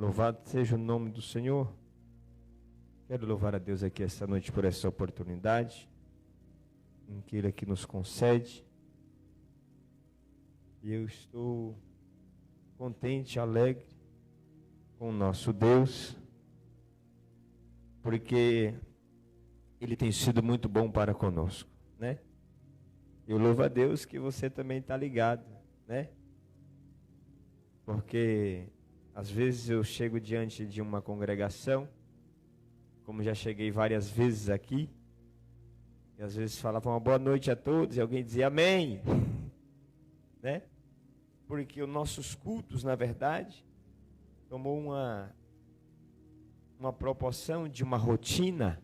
Louvado seja o nome do Senhor. Quero louvar a Deus aqui esta noite por essa oportunidade em que Ele aqui nos concede. E eu estou contente, alegre com o nosso Deus, porque Ele tem sido muito bom para conosco, né? Eu louvo a Deus que você também está ligado, né? Porque às vezes eu chego diante de uma congregação, como já cheguei várias vezes aqui, e às vezes falava uma boa noite a todos, e alguém dizia amém, né? Porque os nossos cultos, na verdade, tomou uma proporção de uma rotina,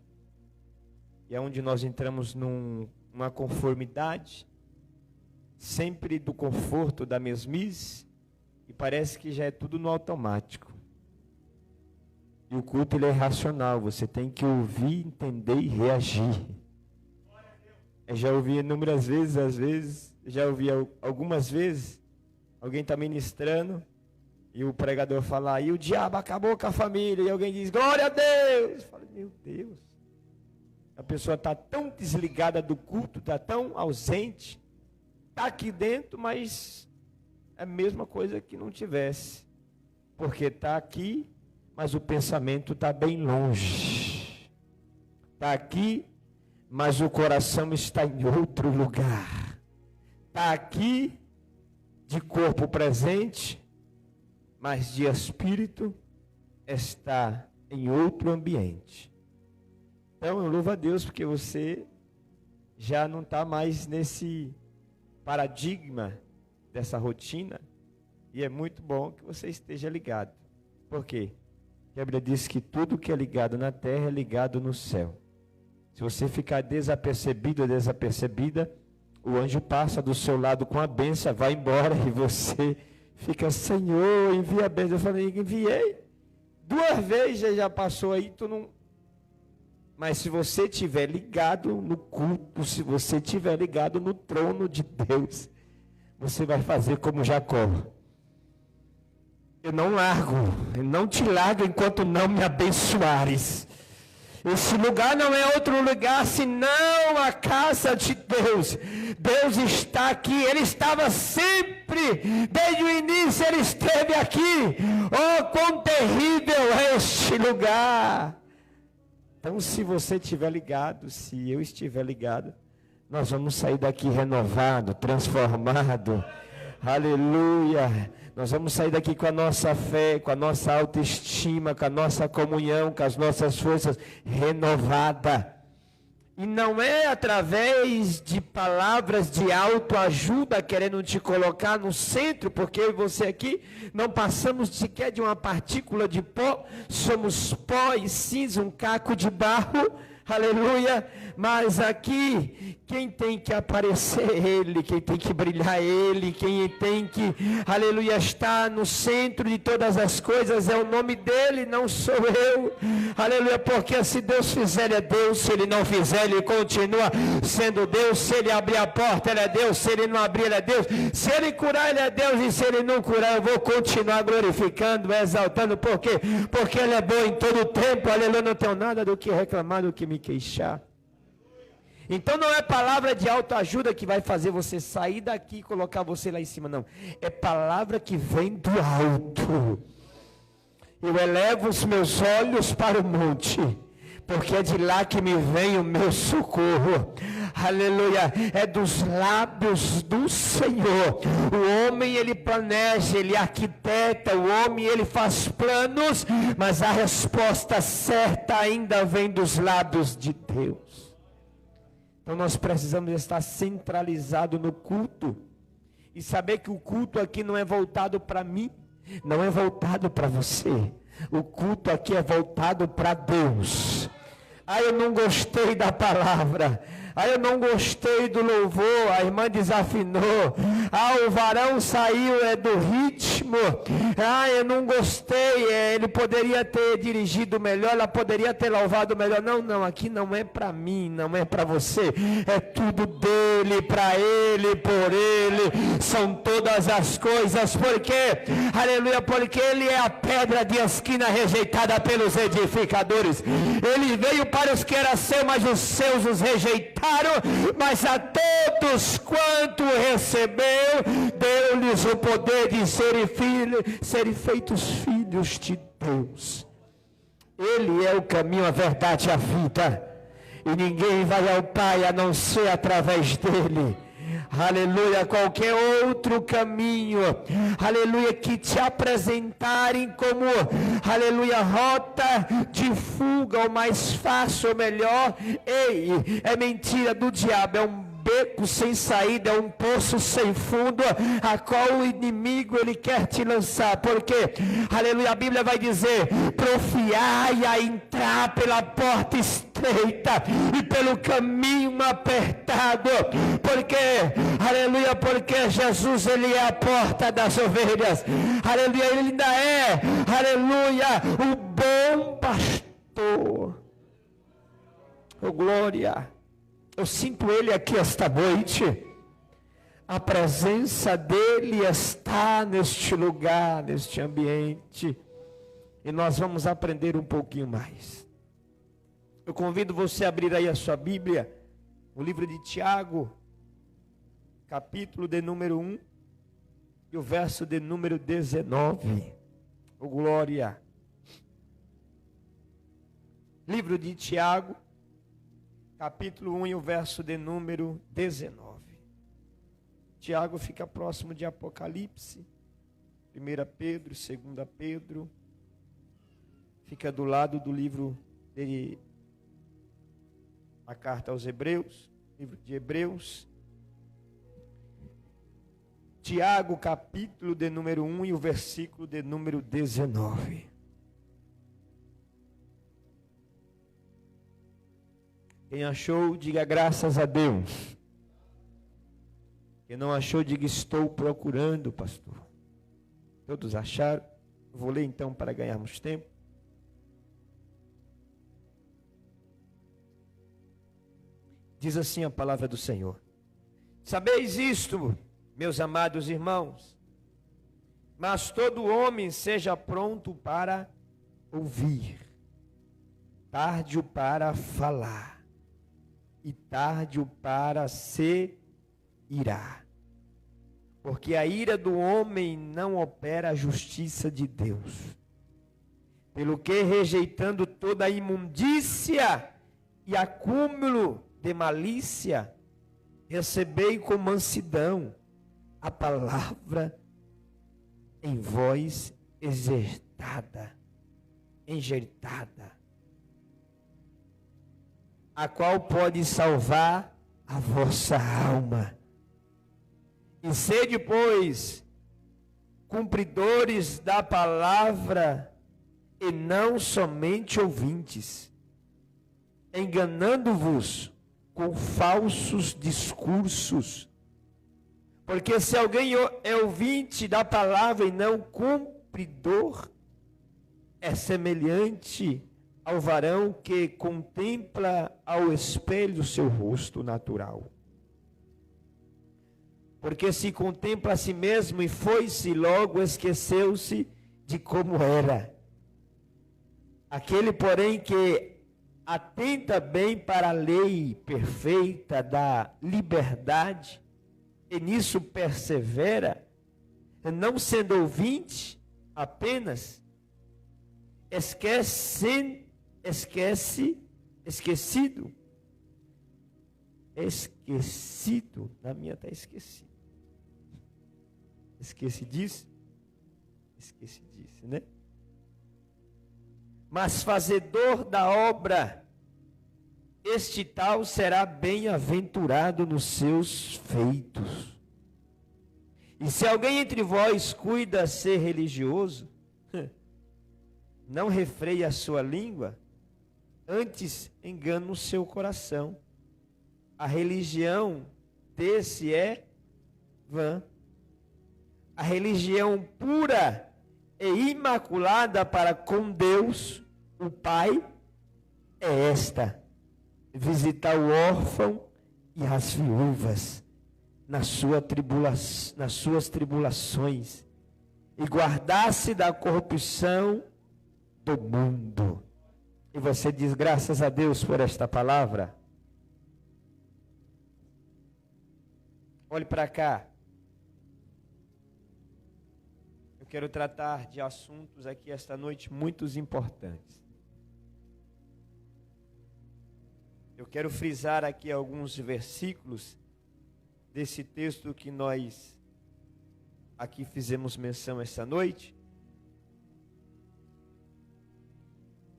e é onde nós entramos numa conformidade, sempre do conforto da mesmice, e parece que já é tudo no automático. E o culto ele é racional, você tem que ouvir, entender e reagir. Eu já ouvi inúmeras vezes, às vezes, já ouvi algumas vezes, alguém está ministrando, e o pregador fala, e o diabo acabou com a família, e alguém diz, glória a Deus. Eu falo, meu Deus, a pessoa está tão desligada do culto, está tão ausente, está aqui dentro, mas é a mesma coisa que não tivesse, porque está aqui, mas o pensamento está bem longe, está aqui, mas o coração está em outro lugar, está aqui, de corpo presente, mas de espírito está em outro ambiente. Então eu louvo a Deus porque você já não está mais nesse paradigma dessa rotina, e é muito bom que você esteja ligado. Por quê? A Bíblia diz que tudo que é ligado na terra é ligado no céu. Se você ficar desapercebido ou desapercebida, o anjo passa do seu lado com a bênção, vai embora e você fica, Senhor, envia a bênção. Eu falei, enviei. 2 vezes já passou aí, tu não... Mas se você estiver ligado no culto, se você estiver ligado no trono de Deus, você vai fazer como Jacó. Eu não largo, eu não te largo enquanto não me abençoares. Esse lugar não é outro lugar senão a casa de Deus. Deus está aqui, Ele estava sempre, desde o início Ele esteve aqui. Oh, quão terrível é este lugar. Então se você estiver ligado, se eu estiver ligado, nós vamos sair daqui renovado, transformado. Aleluia. Nós vamos sair daqui com a nossa fé, com a nossa autoestima, com a nossa comunhão, com as nossas forças renovada. E não é através de palavras de autoajuda querendo te colocar no centro, porque eu e você aqui não passamos sequer de uma partícula de pó, somos pó e cinza, um caco de barro. Aleluia, mas aqui quem tem que aparecer é Ele, quem tem que brilhar é Ele, quem tem que, aleluia, estar no centro de todas as coisas é o nome dEle, não sou eu, aleluia, porque se Deus fizer é Deus, se Ele não fizer Ele continua sendo Deus, se Ele abrir a porta Ele é Deus, se Ele não abrir Ele é Deus, se Ele curar Ele é Deus, e se Ele não curar eu vou continuar glorificando, exaltando, por quê? Porque Ele é bom em todo o tempo, aleluia, não tenho nada do que reclamar, do que me queixar. Então não é palavra de autoajuda que vai fazer você sair daqui e colocar você lá em cima, não. É palavra que vem do alto. Eu elevo os meus olhos para o monte, porque é de lá que me vem o meu socorro. Aleluia, é dos lábios do Senhor. O homem ele planeja, ele arquiteta, o homem ele faz planos, mas a resposta certa ainda vem dos lábios de Deus. Então nós precisamos estar centralizados no culto e saber que o culto aqui não é voltado para mim, não é voltado para você. O culto aqui é voltado para Deus. Ah, eu não gostei da palavra. Ah, eu não gostei do louvor. A irmã desafinou. Ah, o varão saiu do ritmo. ritmo. Eu não gostei, ele poderia ter dirigido melhor, ela poderia ter louvado melhor. Não, aqui não é para mim, não é para você, é tudo dele, para ele, por ele, são todas as coisas, porque, aleluia, porque ele é a pedra de esquina rejeitada pelos edificadores. Ele veio para os que era seu, mas os seus os rejeitaram, mas a todos quanto recebeu, deu-lhes o poder de serem feitos filhos de Deus. Ele é o caminho, a verdade e a vida, e ninguém vai ao Pai a não ser através dele. Aleluia, qualquer outro caminho, aleluia, que te apresentarem como, aleluia, rota de fuga, ou mais fácil, ou melhor, é mentira do diabo, é um beco sem saída, é um poço sem fundo, a qual o inimigo ele quer te lançar, porque, aleluia, a Bíblia vai dizer, profiai a entrar pela porta estreita e pelo caminho apertado, porque, aleluia, porque Jesus ele é a porta das ovelhas, aleluia, ele ainda é, aleluia, o bom pastor. Oh glória, eu sinto ele aqui esta noite, a presença dele está neste lugar, neste ambiente, e nós vamos aprender um pouquinho mais. Eu convido você a abrir aí a sua Bíblia, o livro de Tiago, capítulo de número 1, e o verso de número 19, oh glória. Livro de Tiago, capítulo 1 e o verso de número 19. Tiago fica próximo de Apocalipse, 1 Pedro, 2 Pedro, fica do lado do livro de a carta aos Hebreus, livro de Hebreus. Tiago, capítulo de número 1 e o versículo de número 19. Quem achou, diga graças a Deus. Quem não achou, diga estou procurando, pastor. Todos acharam? Vou ler então para ganharmos tempo. Diz assim a palavra do Senhor: sabeis isto, meus amados irmãos, mas todo homem seja pronto para ouvir, tardio para falar, e tardio para se irar, porque a ira do homem não opera a justiça de Deus. Pelo que, rejeitando toda a imundícia e acúmulo de malícia, recebei com mansidão a palavra em vós enjeitada, a qual pode salvar a vossa alma. E sede, pois, cumpridores da palavra, e não somente ouvintes, enganando-vos com falsos discursos. Porque se alguém é ouvinte da palavra e não cumpridor, é semelhante ao varão que contempla ao espelho o seu rosto natural. Porque se contempla a si mesmo e foi-se, logo esqueceu-se de como era. Aquele, porém, que atenta bem para a lei perfeita da liberdade, e nisso persevera, não sendo ouvinte apenas, esquecido, na minha está esquecido, esqueci disso, né? Mas fazedor da obra, este tal será bem-aventurado nos seus feitos. E se alguém entre vós cuida ser religioso, não refreia a sua língua, antes engana o seu coração. A religião desse é vã. a religião pura e imaculada para com Deus, o Pai, é esta: visitar o órfão e as viúvas nas suas tribulações e guardar-se da corrupção do mundo. E você diz graças a Deus por esta palavra? Olhe para cá. Eu quero tratar de assuntos aqui esta noite muito importantes. Eu quero frisar aqui alguns versículos desse texto que nós aqui fizemos menção esta noite.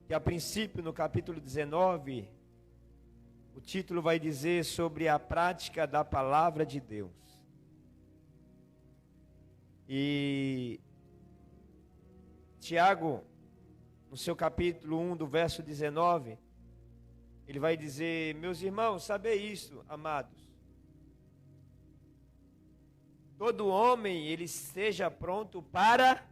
Que a princípio, no capítulo 19, o título vai dizer sobre a prática da palavra de Deus. E Tiago, no seu capítulo 1, do verso 19, ele vai dizer: meus irmãos, sabei isto, amados. Todo homem, ele seja pronto para...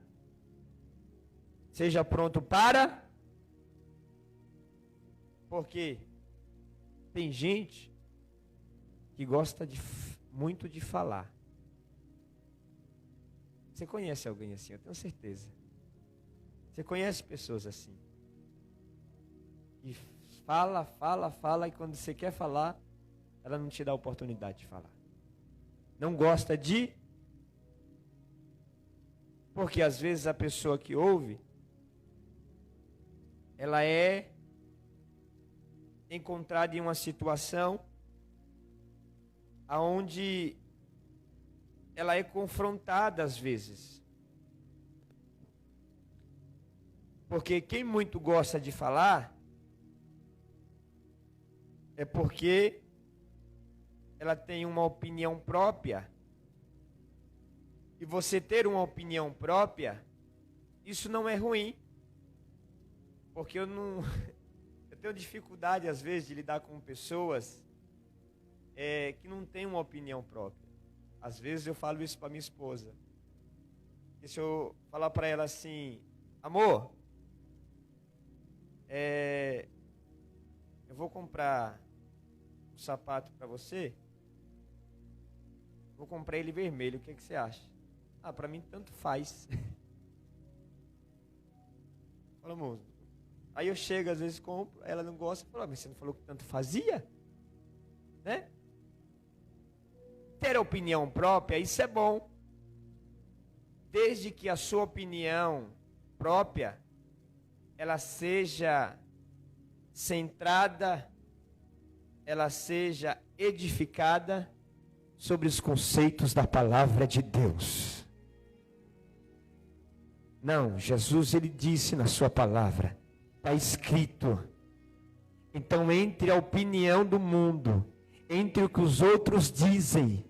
Porque tem gente que gosta muito de falar. Você conhece alguém assim? Eu tenho certeza. Você conhece pessoas assim? E fala, e quando você quer falar, ela não te dá a oportunidade de falar. Não gosta de... Porque às vezes a pessoa que ouve, ela é encontrada em uma situação aonde ela é confrontada às vezes. Porque quem muito gosta de falar é porque ela tem uma opinião própria. E você ter uma opinião própria, isso não é ruim. Porque eu tenho dificuldade às vezes de lidar com pessoas que não têm uma opinião própria. Às vezes eu falo isso para minha esposa. E se eu falar para ela assim: amor, eu vou comprar um sapato para você, vou comprar ele vermelho, o que você acha? Ah, para mim tanto faz. Fala, amor. Aí eu chego, às vezes compro, ela não gosta, fala: mas você não falou que tanto fazia? Né? Ter opinião própria, isso é bom. Desde que a sua opinião própria, ela seja centrada, ela seja edificada sobre os conceitos da palavra de Deus. Não, Jesus, ele disse na sua palavra, está escrito. Então, entre a opinião do mundo, entre o que os outros dizem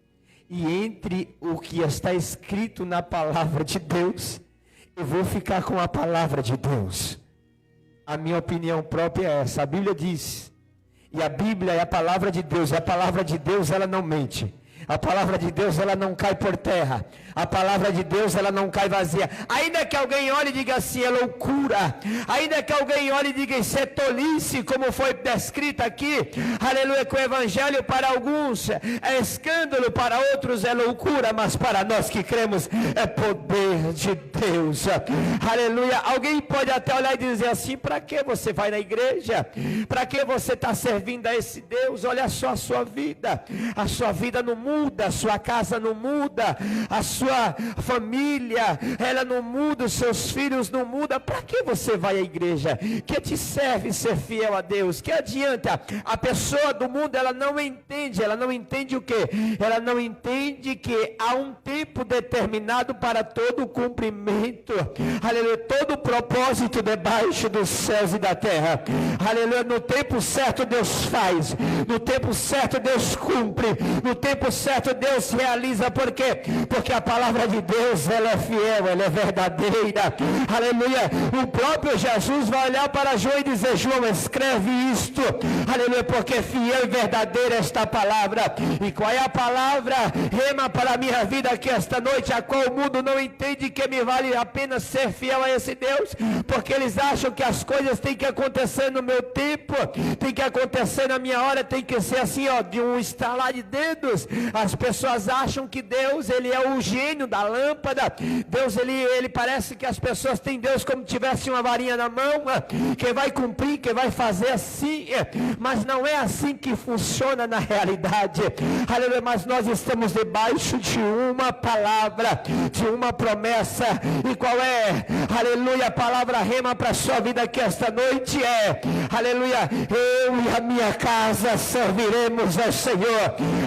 e entre o que está escrito na palavra de Deus, eu vou ficar com a palavra de Deus. A minha opinião própria é essa. A Bíblia diz, e a Bíblia é a palavra de Deus, e a palavra de Deus, ela não mente. A palavra de Deus, ela não cai por terra. A palavra de Deus, ela não cai vazia. Ainda que alguém olhe e diga assim, é loucura. Ainda que alguém olhe e diga, isso é tolice, como foi descrito aqui. Aleluia, que o evangelho para alguns é escândalo, para outros é loucura, mas para nós que cremos é poder de Deus. Aleluia. Alguém pode até olhar e dizer assim, para que você vai na igreja? Para que você está servindo a esse Deus? Olha só a sua vida não muda. A sua casa não muda, a sua família, ela não muda, os seus filhos não mudam. Para que você vai à igreja? Que te serve ser fiel a Deus? Que adianta? A pessoa do mundo, ela não entende o quê? Ela não entende que há um tempo determinado para todo o cumprimento, aleluia, todo o propósito debaixo dos céus e da terra, aleluia. No tempo certo Deus faz, no tempo certo Deus cumpre, no tempo certo certo Deus realiza. Por quê? Porque a palavra de Deus, ela é fiel, ela é verdadeira. Aleluia. O próprio Jesus vai olhar para João e dizer: João, escreve isto. Aleluia, porque fiel e verdadeira é esta palavra. E qual é a palavra rema para a minha vida aqui esta noite, a qual o mundo não entende que me vale a pena ser fiel a esse Deus, porque eles acham que as coisas têm que acontecer no meu tempo, tem que acontecer na minha hora, tem que ser assim, ó, de um estalar de dedos. As pessoas acham que Deus, ele é o gênio da lâmpada. Deus, ele parece que as pessoas têm Deus como tivesse uma varinha na mão, que vai cumprir, que vai fazer assim, mas não é assim que funciona na realidade. Aleluia, mas nós estamos debaixo de uma palavra, de uma promessa. E qual é? Aleluia, a palavra rema para a sua vida aqui esta noite é: aleluia, eu e a minha casa serviremos ao Senhor.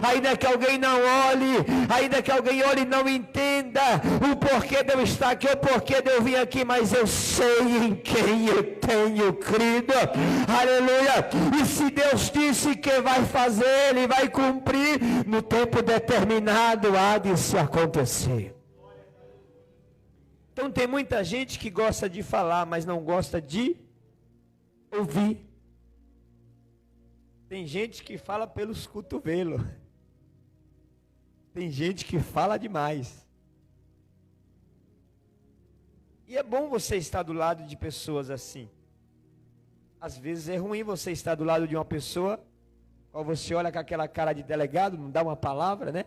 Ainda que alguém não olhe, ainda que alguém olhe e não entenda o porquê de eu estar aqui, o porquê de eu vir aqui, mas eu sei em quem eu tenho crido. Aleluia. E se Deus disse que vai fazer, Ele vai cumprir no tempo determinado, há de se acontecer. Então tem muita gente que gosta de falar, mas não gosta de ouvir. Tem gente que fala pelos cotovelos. Tem gente que fala demais. E é bom você estar do lado de pessoas assim. Às vezes é ruim você estar do lado de uma pessoa, qual você olha com aquela cara de delegado, não dá uma palavra, né?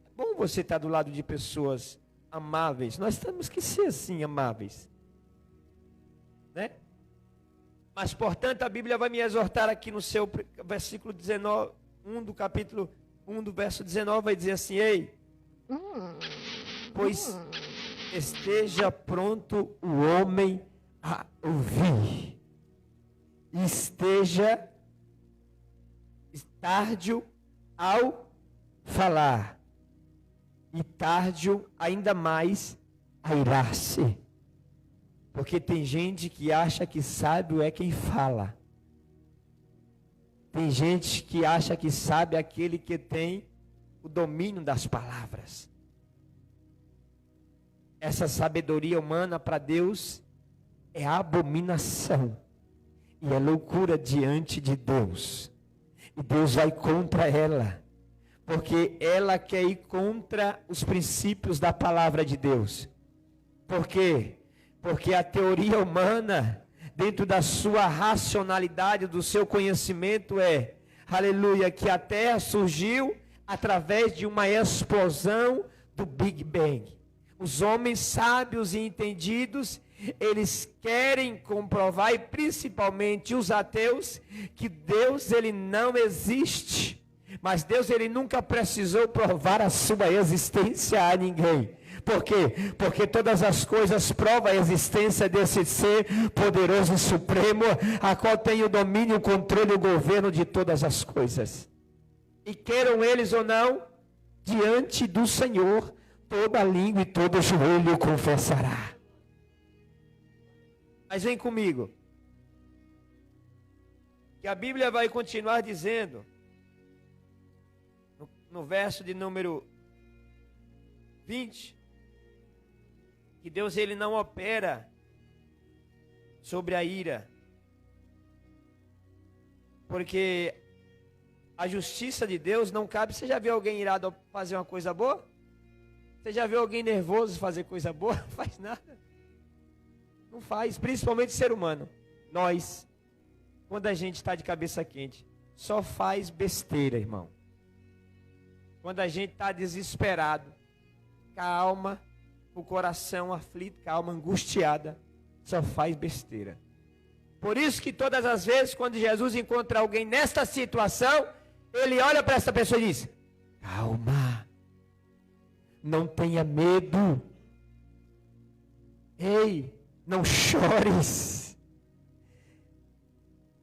É bom você estar do lado de pessoas amáveis. Nós temos que ser assim, amáveis, né? Mas, portanto, a Bíblia vai me exortar aqui no seu versículo 19, 1 do capítulo 1 do verso 19, vai dizer assim: ei, pois esteja pronto o homem a ouvir, esteja tardio ao falar, e tardio ainda mais a irar-se. Porque tem gente que acha que sábio é quem fala. Tem gente que acha que sabe aquele que tem o domínio das palavras. Essa sabedoria humana para Deus é abominação e é loucura diante de Deus. E Deus vai contra ela, porque ela quer ir contra os princípios da palavra de Deus. Por quê? Porque a teoria humana, dentro da sua racionalidade, do seu conhecimento, aleluia, que a Terra surgiu através de uma explosão do Big Bang. Os homens sábios e entendidos, eles querem comprovar, e principalmente os ateus, que Deus, ele não existe. Mas Deus, ele nunca precisou provar a sua existência a ninguém. Por quê? Porque todas as coisas provam a existência desse ser poderoso e supremo, a qual tem o domínio, o controle e o governo de todas as coisas. E queiram eles ou não, diante do Senhor, toda língua e todo joelho confessará. Mas vem comigo, que a Bíblia vai continuar dizendo, no verso de número 20, que Deus, ele não opera sobre a ira, porque a justiça de Deus não cabe. Você já viu alguém irado fazer uma coisa boa? Você já viu alguém nervoso fazer coisa boa? Não faz nada. Não faz, principalmente ser humano. Nós, quando a gente está de cabeça quente, só faz besteira, irmão. Quando a gente está desesperado, com a alma, o coração aflito, com a alma angustiada, só faz besteira. Por isso que todas as vezes, quando Jesus encontra alguém nesta situação, ele olha para essa pessoa e diz: calma, não tenha medo, ei, não chores,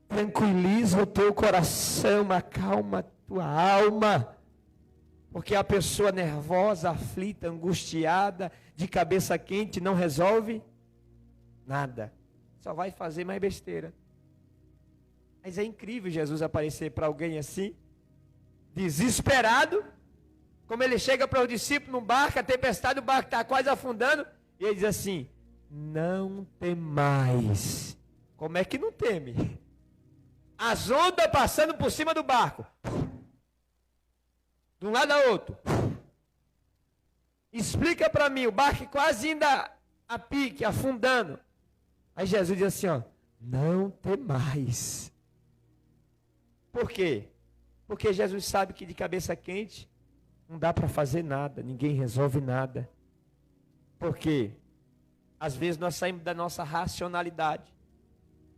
tranquiliza o teu coração, acalma a tua alma. Porque a pessoa nervosa, aflita, angustiada, de cabeça quente, não resolve nada. Só vai fazer mais besteira. Mas é incrível Jesus aparecer para alguém assim, desesperado, como ele chega para os discípulos no barco, a tempestade do barco está quase afundando, e ele diz assim: não temais. Como é que não teme? As ondas passando por cima do barco, de um lado a outro. Explica para mim, o barco quase ainda a pique, afundando. Aí Jesus diz assim, ó: não temais. Por quê? Porque Jesus sabe que de cabeça quente não dá para fazer nada, ninguém resolve nada. Por quê? Às vezes nós saímos da nossa racionalidade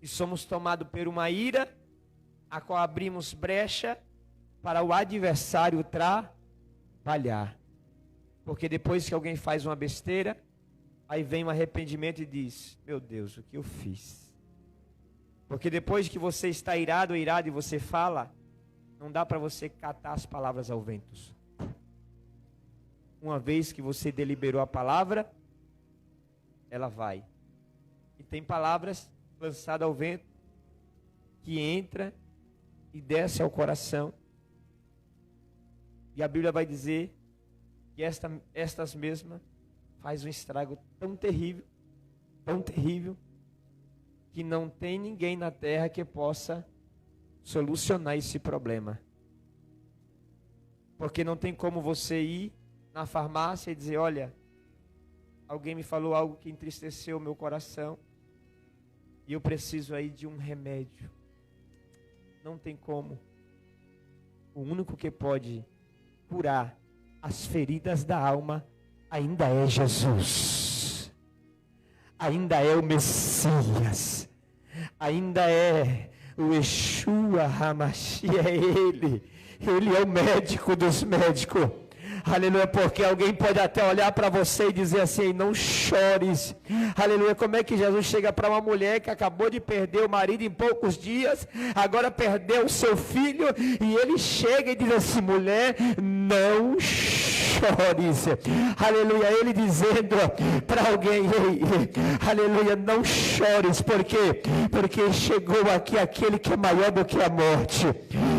e somos tomados por uma ira, a qual abrimos brecha para o adversário trabalhar. Porque depois que alguém faz uma besteira, aí vem um arrependimento e diz: meu Deus, o que eu fiz? Porque depois que você está irado ou irado e você fala, não dá para você catar as palavras ao vento. Uma vez que você deliberou a palavra, ela vai. E tem palavras lançadas ao vento que entra e desce ao coração. E a Bíblia vai dizer que estas mesmas faz um estrago tão terrível, que não tem ninguém na terra que possa solucionar esse problema. Porque não tem como você ir na farmácia e dizer: olha, alguém me falou algo que entristeceu o meu coração e eu preciso aí de um remédio. Não tem como. O único que pode curar as feridas da alma ainda é Jesus. Ainda é o Messias. Ainda é o Yeshua HaMashiach, é Ele. Ele é o médico dos médicos. Aleluia, porque alguém pode até olhar para você e dizer assim: não chores. Aleluia, como é que Jesus chega para uma mulher que acabou de perder o marido em poucos dias, agora perdeu o seu filho, e ele chega e diz assim: mulher, não chores. Aleluia, ele dizendo para alguém: aleluia, não chores. Por quê? Porque chegou aqui aquele que é maior do que a morte.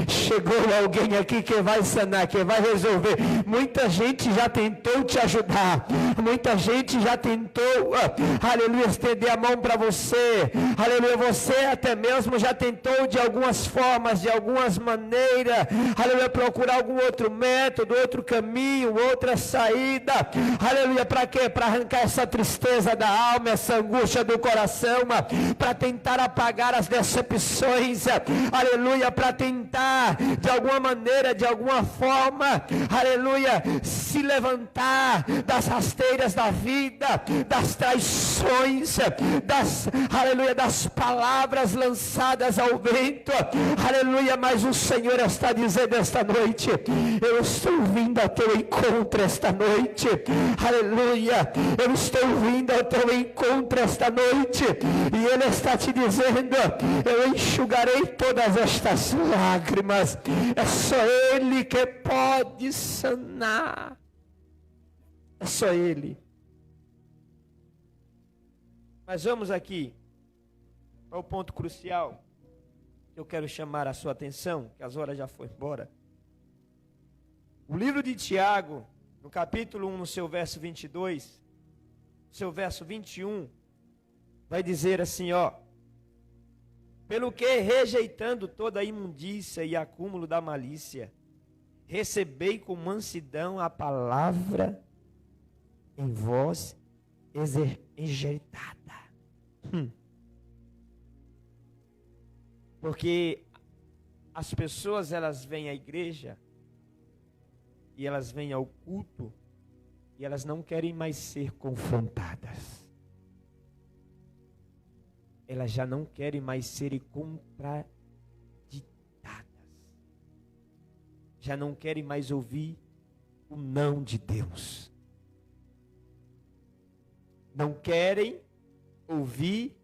Chegou alguém aqui que vai sanar, que vai resolver. Muita gente já tentou te ajudar. Muita gente já tentou, aleluia, estender a mão para você. Aleluia, você até mesmo já tentou de algumas formas, de algumas maneiras, aleluia, procurar algum outro método, outro caminho, outra saída. Aleluia, para quê? Para arrancar essa tristeza da alma, essa angústia do coração, para tentar apagar as decepções. Aleluia, para tentar de alguma maneira, de alguma forma, aleluia, se levantar das rasteiras da vida, das traições, aleluia, das palavras lançadas ao vento. Aleluia, mas o Senhor está dizendo esta noite: eu estou vindo ao teu encontro esta noite. Aleluia, eu estou vindo ao teu encontro esta noite, e Ele está te dizendo: eu enxugarei todas estas lágrimas. É só Ele que pode sanar. É só Ele. Mas vamos aqui para o ponto crucial que eu quero chamar a sua atenção, que as horas já foram embora. O livro de Tiago, no capítulo 1, no seu verso 22, seu verso 21, vai dizer assim, ó: pelo que, rejeitando toda a imundícia e acúmulo da malícia, recebei com mansidão a palavra em vós enjeitada. Porque as pessoas, elas vêm à igreja e elas vêm ao culto e elas não querem mais ser confrontadas. Elas já não querem mais serem contraditadas. Já não querem mais ouvir o não de Deus. Não querem ouvir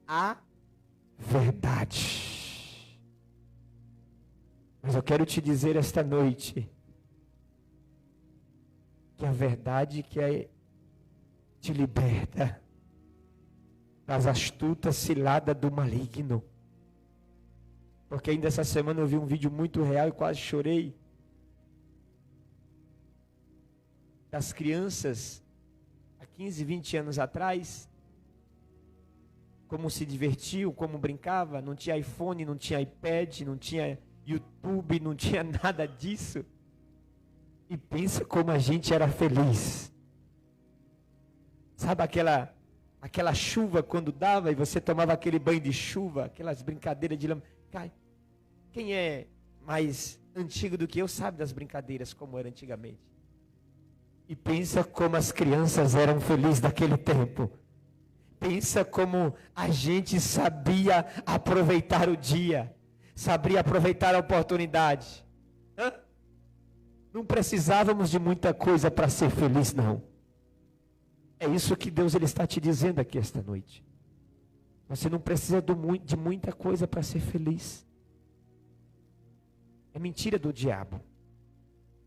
a verdade. Mas eu quero te dizer esta noite que a verdade que te liberta das astutas ciladas do maligno. Porque ainda essa semana eu vi um vídeo muito real e quase chorei. das crianças há 15, 20 anos atrás, como se divertiam, como brincava, não tinha iPhone, não tinha iPad, não tinha YouTube, não tinha nada disso. E pensa como a gente era feliz. Sabe aquela chuva quando dava e você tomava aquele banho de chuva, aquelas brincadeiras de lama. Quem é mais antigo do que eu sabe das brincadeiras como era antigamente. E pensa como as crianças eram felizes naquele tempo. Pensa como a gente sabia aproveitar o dia, sabia aproveitar a oportunidade. Não precisávamos de muita coisa para ser feliz, não. É isso que Deus ele está te dizendo aqui esta noite. Você não precisa de muita coisa para ser feliz. É mentira do diabo.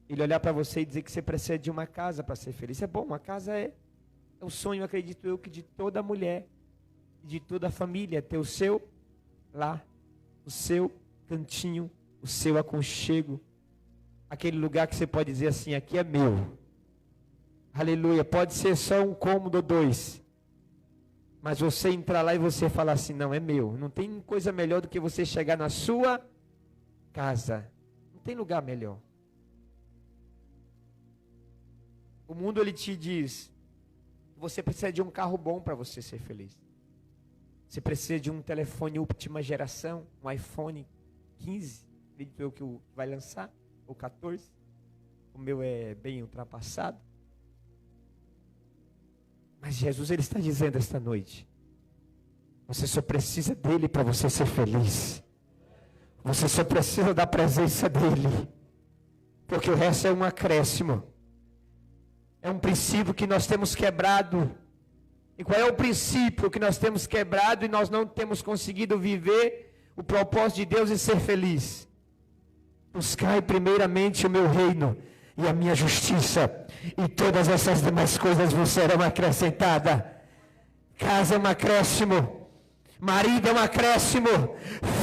Ele olhar para você e dizer que você precisa de uma casa para ser feliz. É bom, uma casa é o sonho, acredito eu, que de toda mulher, de toda família, ter o seu lar, o seu cantinho, o seu aconchego, aquele lugar que você pode dizer assim, aqui é meu. Aleluia, pode ser só um cômodo ou dois, mas você entrar lá e você falar assim, não, é meu. Não tem coisa melhor do que você chegar na sua casa. Não tem lugar melhor. O mundo ele te diz, você precisa de um carro bom para você ser feliz. Você precisa de um telefone última geração, um iPhone 15, acredito eu que vai lançar, ou 14. O meu é bem ultrapassado. Mas Jesus ele está dizendo esta noite, você só precisa dele para você ser feliz. Você só precisa da presença dele, porque o resto é um acréscimo. É um princípio que nós temos quebrado. E qual é o princípio que nós temos quebrado e nós não temos conseguido viver o propósito de Deus e ser feliz? Buscai primeiramente o meu reino e a minha justiça, e todas essas demais coisas vos serão acrescentadas. Casa é um acréscimo, marido é um acréscimo,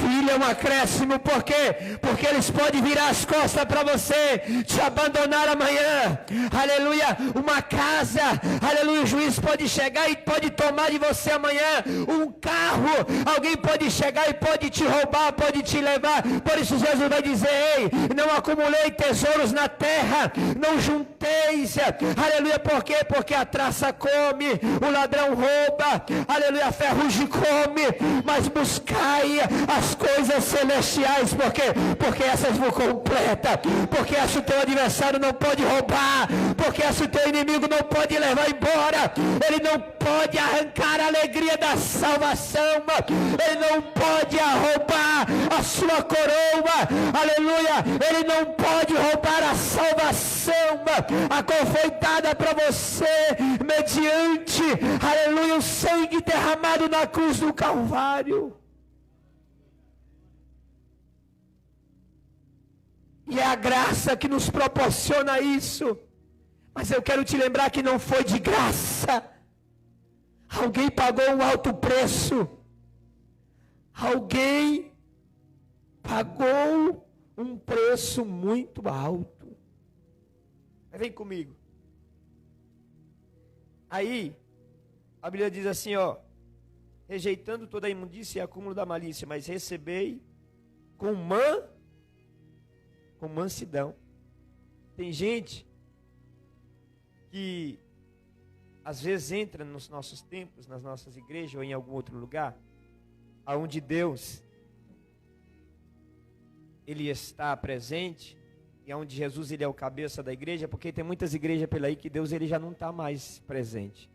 filho é um acréscimo. Por quê? Porque eles podem virar as costas para você, te abandonar amanhã. Aleluia. Uma casa, aleluia, o juiz pode chegar e pode tomar de você amanhã. Um carro, alguém pode chegar e pode te roubar, pode te levar. Por isso Jesus vai dizer, ei, não acumulei tesouros na terra, não junteis, aleluia. Por quê? Porque a traça come, o ladrão rouba, aleluia, a ferrugem come. Mas buscai as coisas celestiais. Por quê? Porque essas vão completas. Porque essa o teu adversário não pode roubar. Porque essa o teu inimigo não pode levar embora. Ele não pode arrancar a alegria da salvação. Ele não pode roubar a sua coroa. Aleluia. Ele não pode roubar a salvação a qual foi dada para você mediante, aleluia, o sangue derramado na cruz do Calvário. E é a graça que nos proporciona isso. Mas eu quero te lembrar que não foi de graça. Alguém pagou um alto preço. Alguém pagou um preço muito alto. Vem comigo. Aí, a Bíblia diz assim, ó, rejeitando toda a imundícia e acúmulo da malícia, mas recebei com mansidão. Tem gente que às vezes entra nos nossos templos, nas nossas igrejas ou em algum outro lugar, aonde Deus ele está presente, e onde Jesus ele é o cabeça da igreja, porque tem muitas igrejas pela aí que Deus ele já não está mais presente,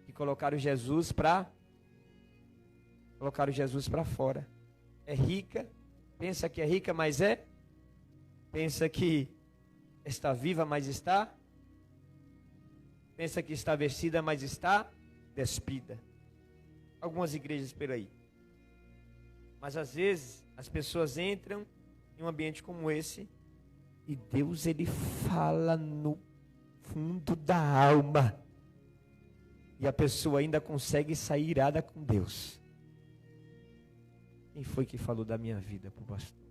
que colocaram Jesus para fora. É rica, pensa que é rica, mas pensa que está viva, mas pensa que está vestida, mas está despida. Algumas igrejas por aí. Mas às vezes as pessoas entram em um ambiente como esse e Deus ele fala no fundo da alma. E a pessoa ainda consegue sair irada com Deus. Quem foi que falou da minha vida para o pastor?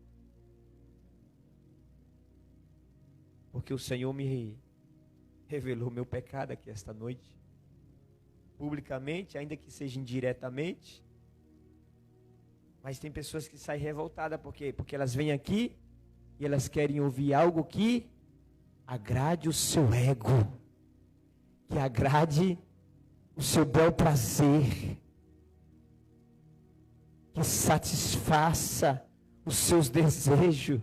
Porque o Senhor me revelou meu pecado aqui esta noite, publicamente, ainda que seja indiretamente. Mas tem pessoas que saem revoltadas, por quê? Porque elas vêm aqui e elas querem ouvir algo que agrade o seu ego, que agrade o seu bel prazer, que satisfaça os seus desejos.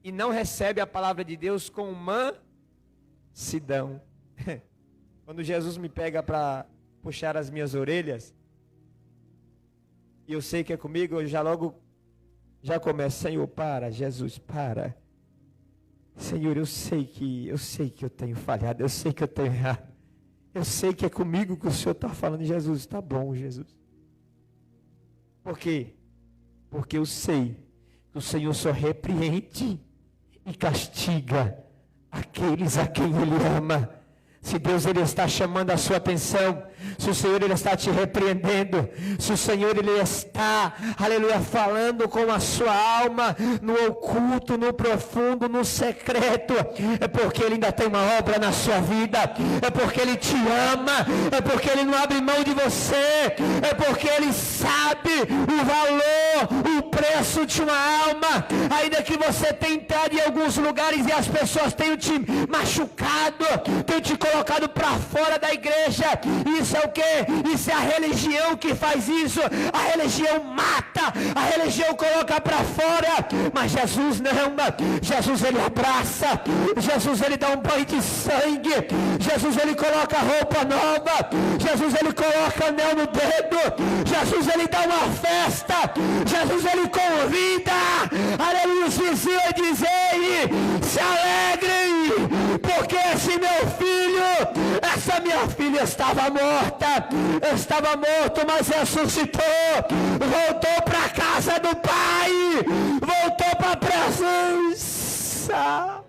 E não recebe a palavra de Deus com mansidão. Quando Jesus me pega para puxar as minhas orelhas, e eu sei que é comigo, eu já começo: Senhor, para, Jesus, para. Senhor, eu sei que eu tenho falhado, eu sei que eu tenho errado. Eu sei que é comigo que o Senhor está falando. Jesus, está bom, Jesus. Por quê? Porque eu sei que o Senhor só repreende e castiga aqueles a quem Ele ama. Se Deus Ele está chamando a sua atenção, se o Senhor Ele está te repreendendo, se o Senhor Ele está, aleluia, falando com a sua alma, no oculto, no profundo, no secreto, é porque Ele ainda tem uma obra na sua vida, é porque Ele te ama, é porque Ele não abre mão de você, é porque Ele sabe o valor, o preço de uma alma, ainda que você tenha entrado em alguns lugares e as pessoas tenham te machucado, tenham te colocado para fora da igreja. Isso é o que? Isso é a religião que faz isso. A religião mata, a religião coloca para fora, mas Jesus não. Jesus Ele abraça, Jesus Ele dá um banho de sangue, Jesus Ele coloca roupa nova, Jesus Ele coloca anel no dedo, Jesus Ele dá uma festa, Jesus Ele convida, aleluia, os vizinhos a dizerem: se alegrem, porque esse meu filho, essa minha filha estava morta, estava morto, mas ressuscitou, voltou para a casa do Pai, voltou para a presença.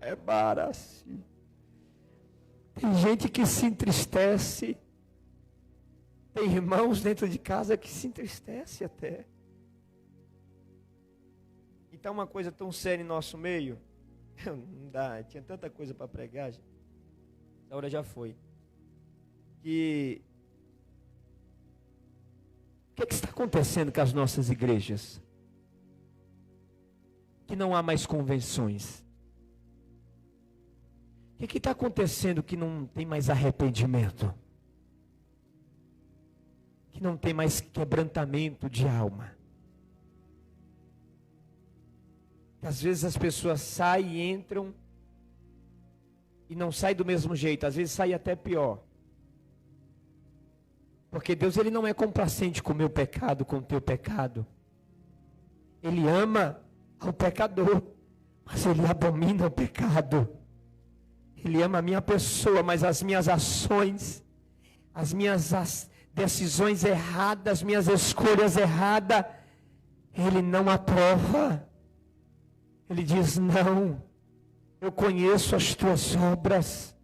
É barato. Tem gente que se entristece, tem irmãos dentro de casa que se entristece até. Então uma coisa tão séria em nosso meio, não dá, tinha tanta coisa para pregar, gente. A hora já foi. Que o que está acontecendo com as nossas igrejas? Que não há mais convenções. O que está acontecendo que não tem mais arrependimento? Que não tem mais quebrantamento de alma? Que às vezes as pessoas saem e entram e não saem do mesmo jeito, às vezes saem até pior. Porque Deus Ele não é complacente com o meu pecado, com o teu pecado. Ele ama ao pecador, mas Ele abomina o pecado. Ele ama a minha pessoa, mas as minhas ações, as minhas decisões erradas, as minhas escolhas erradas, Ele não aprova. Ele diz: não, eu conheço as tuas obras,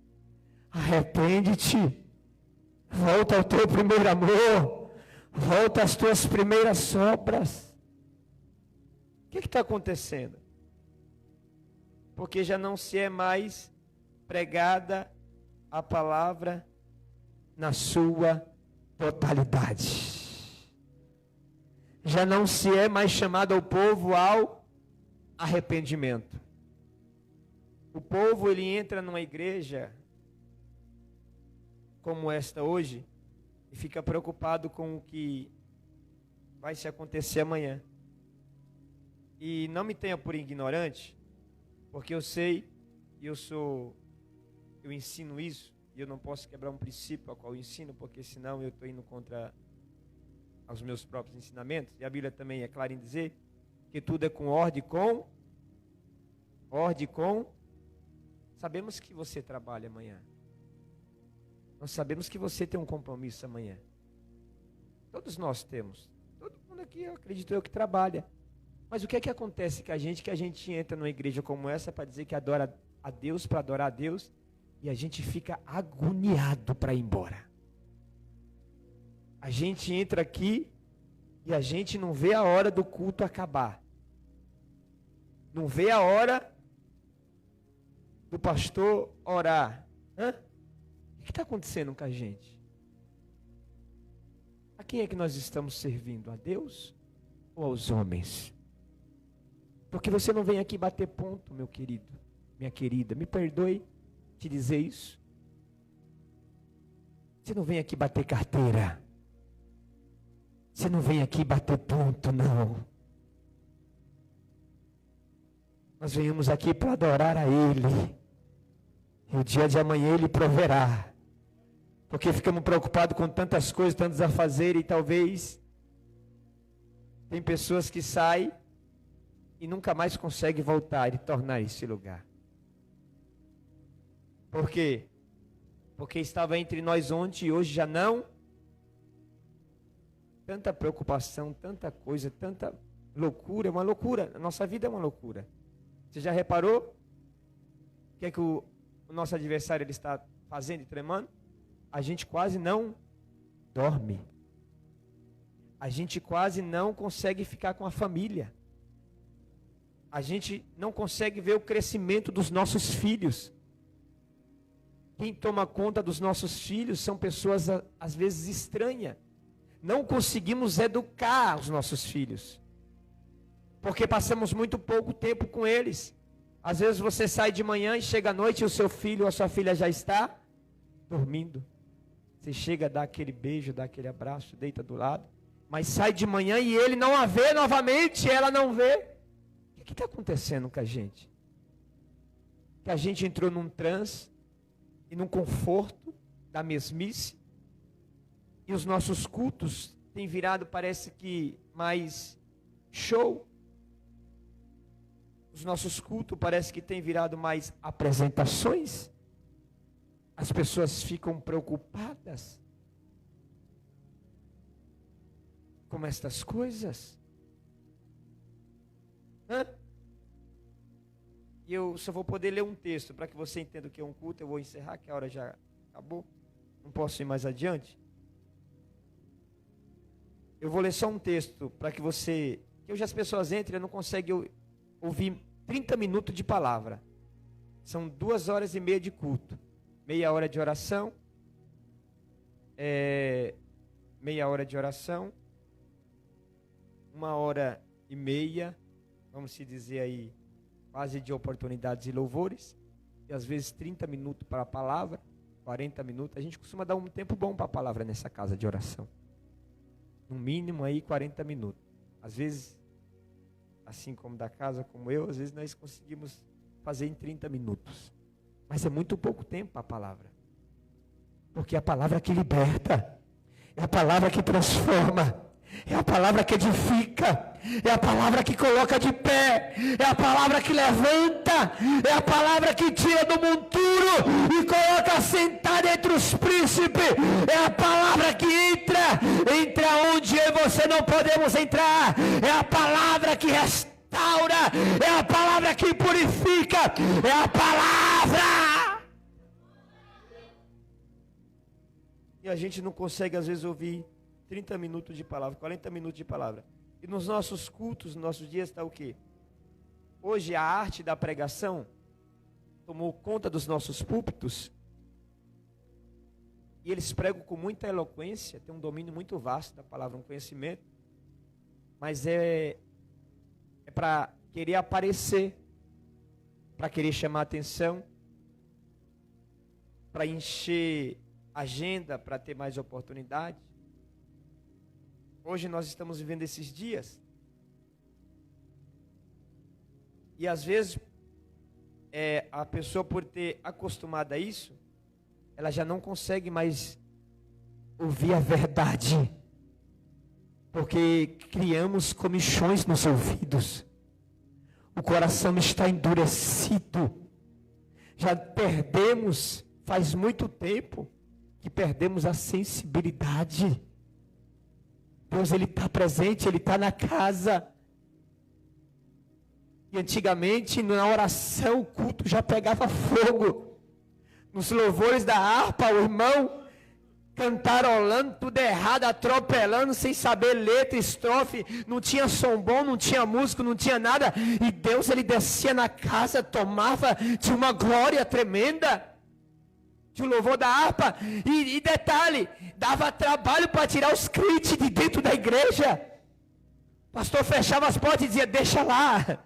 arrepende-te, volta ao teu primeiro amor, volta às tuas primeiras obras. O que está acontecendo? Porque já não se é mais pregada a palavra na sua totalidade. Já não se é mais chamado ao povo ao arrependimento. O povo, ele entra numa igreja como esta hoje e fica preocupado com o que vai se acontecer amanhã. E não me tenha por ignorante, porque eu sei e eu ensino isso, e eu não posso quebrar um princípio ao qual eu ensino, porque senão eu estou indo contra os meus próprios ensinamentos. E a Bíblia também é clara em dizer que tudo é com ordem, sabemos que você trabalha amanhã. Nós sabemos que você tem um compromisso amanhã. Todos nós temos. Todo mundo aqui, eu acredito eu, que trabalha. Mas o que é que acontece com a gente, que a gente entra numa igreja como essa para dizer que adora a Deus, para adorar a Deus, e a gente fica agoniado para ir embora. A gente entra aqui e a gente não vê a hora do culto acabar. Não vê a hora do pastor orar. O que está acontecendo com a gente? A quem é que nós estamos servindo? A Deus ou aos homens? Porque você não vem aqui bater ponto, meu querido, minha querida. Me perdoe te dizer isso. Você não vem aqui bater carteira. Você não vem aqui bater ponto, não. Nós viemos aqui para adorar a Ele. E o dia de amanhã Ele proverá. Porque ficamos preocupados com tantas coisas, tantos a fazer, e talvez tem pessoas que saem e nunca mais conseguem voltar e tornar esse lugar. Por quê? Porque estava entre nós ontem e hoje já não. Tanta preocupação, tanta coisa, tanta loucura, é uma loucura. A nossa vida é uma loucura. Você já reparou? O que é que o nosso adversário ele está fazendo e tremando? A gente quase não dorme. A gente quase não consegue ficar com a família. A gente não consegue ver o crescimento dos nossos filhos. Quem toma conta dos nossos filhos são pessoas às vezes estranhas. Não conseguimos educar os nossos filhos. Porque passamos muito pouco tempo com eles. Às vezes você sai de manhã e chega à noite e o seu filho ou a sua filha já está dormindo. Você chega, dá aquele beijo, dá aquele abraço, deita do lado. Mas sai de manhã e ele não a vê novamente, ela não vê. O que está acontecendo com a gente? Que a gente entrou num transe e num conforto da mesmice. E os nossos cultos têm virado, parece que, mais show. Os nossos cultos parece que têm virado mais apresentações. As pessoas ficam preocupadas com estas coisas. E eu só vou poder ler um texto para que você entenda o que é um culto. Eu vou encerrar, que a hora já acabou. Não posso ir mais adiante. Eu vou ler só um texto para que você... Que hoje as pessoas entram e não conseguem ouvir 30 minutos de palavra. São 2h30 de culto. Meia hora de oração. Meia hora de oração. 1h30, vamos se dizer aí, quase de oportunidades e louvores. E às vezes 30 minutos para a palavra, 40 minutos. A gente costuma dar um tempo bom para a palavra nessa casa de oração. No mínimo aí 40 minutos. Às vezes, assim como da casa, como eu, às vezes nós conseguimos fazer em 30 minutos. Mas é muito pouco tempo para a palavra. Porque é a palavra que liberta. É a palavra que transforma. É a palavra que edifica. É a palavra que coloca de pé. É a palavra que levanta. É a palavra que tira do monturo e coloca sentado entre os príncipes. É a palavra que entra onde eu e você não podemos entrar. É a palavra que restaura. É a palavra que purifica. É a palavra. E a gente não consegue às vezes ouvir 30 minutos de palavra, 40 minutos de palavra. E nos nossos cultos, nos nossos dias está o quê? Hoje a arte da pregação tomou conta dos nossos púlpitos. E eles pregam com muita eloquência, tem um domínio muito vasto da palavra, um conhecimento. Mas é para querer aparecer, para querer chamar atenção, para encher agenda, para ter mais oportunidade. Hoje nós estamos vivendo esses dias. E às vezes, a pessoa por ter acostumado a isso, ela já não consegue mais ouvir a verdade. Porque criamos comichões nos ouvidos. O coração está endurecido. Já perdemos, faz muito tempo, que perdemos a sensibilidade. Deus, Ele está presente, Ele está na casa. E antigamente, na oração, o culto já pegava fogo. Nos louvores da harpa, o irmão cantarolando, tudo errado, atropelando, sem saber letra, estrofe, não tinha som bom, não tinha músico, não tinha nada, e Deus, ele descia na casa, tomava de uma glória tremenda, de um louvor da harpa, e detalhe, dava trabalho para tirar os crentes de dentro da igreja. O pastor fechava as portas e dizia, deixa lá,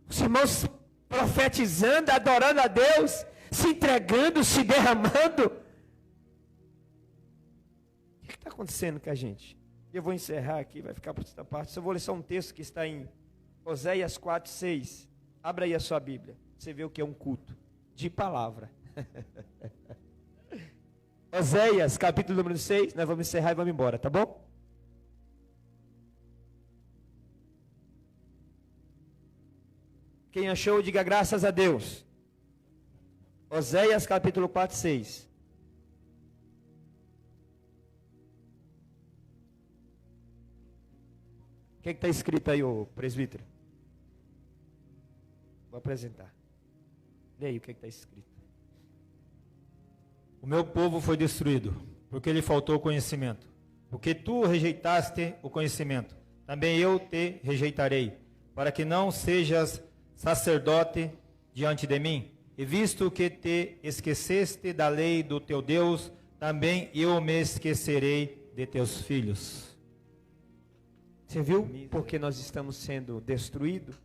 os irmãos profetizando, adorando a Deus, se entregando, se derramando. O que está acontecendo com a gente? Eu vou encerrar aqui, vai ficar para outra parte. Só vou ler só um texto que está em Oséias 4:6. Abra aí a sua Bíblia. Você vê o que é um culto de palavra. Oséias, capítulo número 6. Nós vamos encerrar e vamos embora, tá bom? Quem achou, diga graças a Deus. Oséias capítulo 4:6. O que está escrito aí, ô presbítero? Vou apresentar. Lê aí o que está escrito. O meu povo foi destruído, porque lhe faltou conhecimento. Porque tu rejeitaste o conhecimento, também eu te rejeitarei, para que não sejas sacerdote diante de mim. E visto que te esqueceste da lei do teu Deus, também eu me esquecerei de teus filhos. Você viu porque nós estamos sendo destruídos?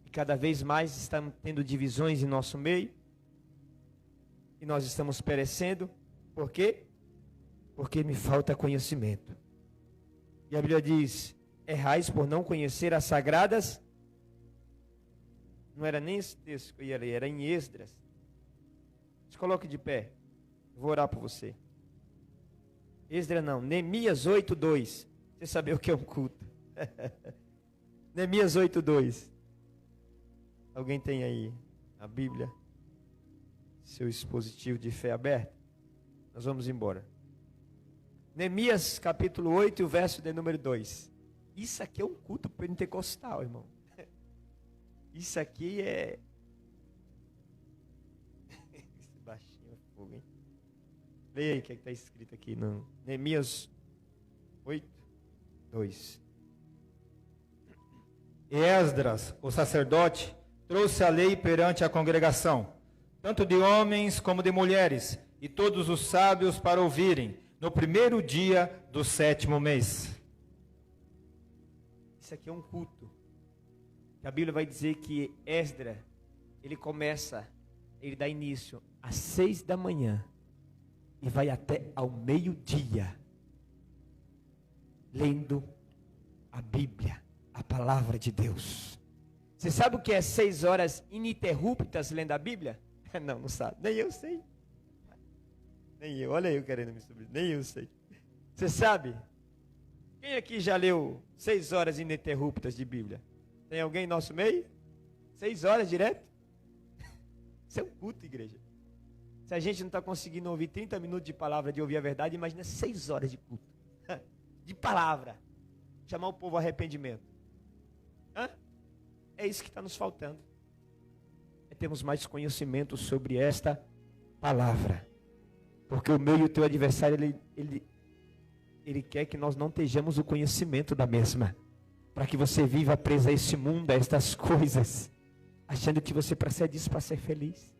E cada vez mais estamos tendo divisões em nosso meio? E nós estamos perecendo? Por quê? Porque me falta conhecimento. E a Bíblia diz, errais por não conhecer as sagradas. Não era nem esse texto que eu ia ler, era em Esdras. Se coloque de pé. Vou orar por você. Esdras não, Neemias 8:2. Você sabe o que é um culto. Neemias 8:2. Alguém tem aí a Bíblia? Seu dispositivo de fé aberto? Nós vamos embora. Neemias capítulo 8 e o verso de número 2. Isso aqui é um culto pentecostal, irmão. Isso aqui é... Esse baixinho é fogo, hein? Leia aí o que está escrito aqui no Neemias 8:2. E Esdras, o sacerdote, trouxe a lei perante a congregação, tanto de homens como de mulheres, e todos os sábios para ouvirem, no primeiro dia do 7º mês. Isso aqui é um culto. A Bíblia vai dizer que Esdras, ele dá início às 6 da manhã e vai até ao meio-dia, lendo a Bíblia, a palavra de Deus. Você sabe o que é 6 horas ininterruptas lendo a Bíblia? Não sabe, nem eu sei. Nem eu, olha eu querendo me subir, nem eu sei. Você sabe? Quem aqui já leu 6 horas ininterruptas de Bíblia? Tem alguém em nosso meio? 6 horas direto? Isso é um culto, igreja. Se a gente não está conseguindo ouvir 30 minutos de palavra, de ouvir a verdade, imagina 6 horas de culto. De palavra. Chamar o povo ao arrependimento. É isso que está nos faltando. É termos mais conhecimento sobre esta palavra. Porque o meu e o teu adversário, ele quer que nós não tenhamos o conhecimento da mesma. Para que você viva preso a esse mundo, a estas coisas, achando que você precisa disso para ser feliz.